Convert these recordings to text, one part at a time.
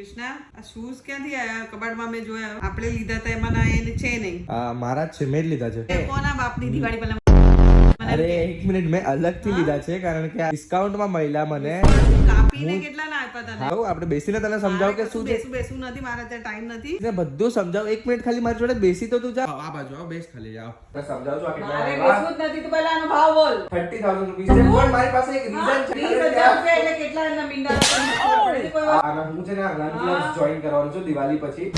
કૃષ્ણા, આ શૂઝ ક્યાંથી આયા? કબાટમાં મેં જોયા, આપણે લીધા હતા એમાં ના એને છે નહીં. મારા જ છે, મેં જ લીધા છે. કોના બાપની દિવાળી પહેલા? અરે એક મિનિટ, મેં અલગથી લીધા છે કારણ કે ડિસ્કાઉન્ટમાં મળ્યા મને. કાપીને કેટલા ના આપ્યા તને? હા, આપણે બેસીને તને સમજાવ કે શું છે. બેસું નથી, મારા ત્યાં ટાઈમ નથી. ને બધું સમજાવ. એક મિનિટ ખાલી મારી જોડે બેસી તો તું જા. આ બાજુ આવ, બેસ ખાલી જાવ. મેં સમજાવું છું. મારે બેસવું જ નથી. તું પહેલા આનો ભાવ બોલ. 30,000 રૂપિયા છે. પણ મારી પાસે એક રીઝન છે. 20,000 રૂપિયા એટલે કેટલા એના મીંડા હતા? કોઈ વાત આના હું છે ને રન ક્લબ્સ જોઈન કરવાનું છું દિવાળી પછી.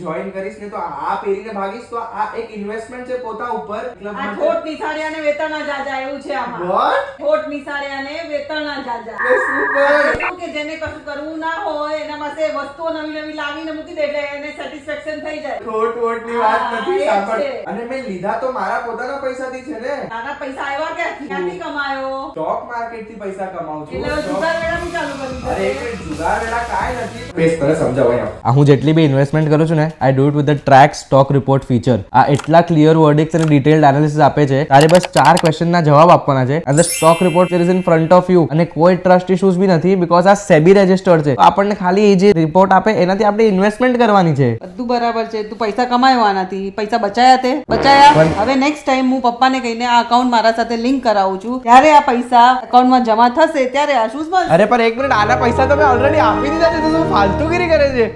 જોઈન કરીશ ને તો આ પેરીને ભાગીશ તો આ એક ઇન્વેસ્ટમેન્ટ છે પોતા ઉપર. આ ઠોઠ નિશાળિયાને વેતન ના જાજા એવું છે આમાં. વોટ? ઠોઠ નિશાળિયાને વેતન ના જાજા. સુપર. શું કે જેને કશું કરવું ના હોય એના પાસે વસ્તુઓ નવી નવી લાવીને મૂકી દે એટલે એને સેટિસ્ફેક્શન થઈ જાય. ખોટ વોટની વાત હા, નથી એ જ સાંભળ. છે. અને મેં લીધા તો મારા પોતાના પૈસાથી છે ને. તારા પૈસા આવ્યા ક્યાંથી? ક્યાંથી કમાયો? સ્ટોક માર્કેટ થી પૈસા કમાઉં છું. એટલે જુગાર વેળાનું ચાલુ કર્યું અરે છે. એક જુગાર વેળા કાંઈ નથી. બેસ તને સમજાવું અહીંયા. હું જેટલી બી ઇન્વેસ્ટમેન્ટ કરું છું ને, I do it with the track stock report feature. આ એટલા ક્લિયર વર્ડિક્સ અને ડિટેલ્ડ એનાલિસિસ આપે છે. તારે બસ 4 ક્વેશ્ચનના જવાબ આપવાના છે અને stock report is in front of you. અને કોઈ ટ્રસ્ટ ઇશ્યુઝ બી નથી બીકોઝ આ સેબી રજિસ્ટર્ડ છે. તો આપણને ખાલી એ જે રિપોર્ટ આપે એનાથી આપણે ઇન્વેસ્ટમેન્ટ કરવાની છે. બધું બરાબર છે. તું પૈસા કમાયો આનાથી. પૈસા બચાયા તે? બચાયા. હવે નેક્સ્ટ ટાઈમ હું પપ્પાને કહીને આ અકાઉન્ટ મારા સાથે લિંક કરાવું છું. ત્યારે આ પૈસા અકાઉન્ટમાં જમા થશે ત્યારે આ શૂઝ મળશે. અરે પણ એક મિનિટ, આના પૈસા તો મેં ઓલરેડી આપી દીધા છે. તો તું ફાલતુગીરી કરે છે.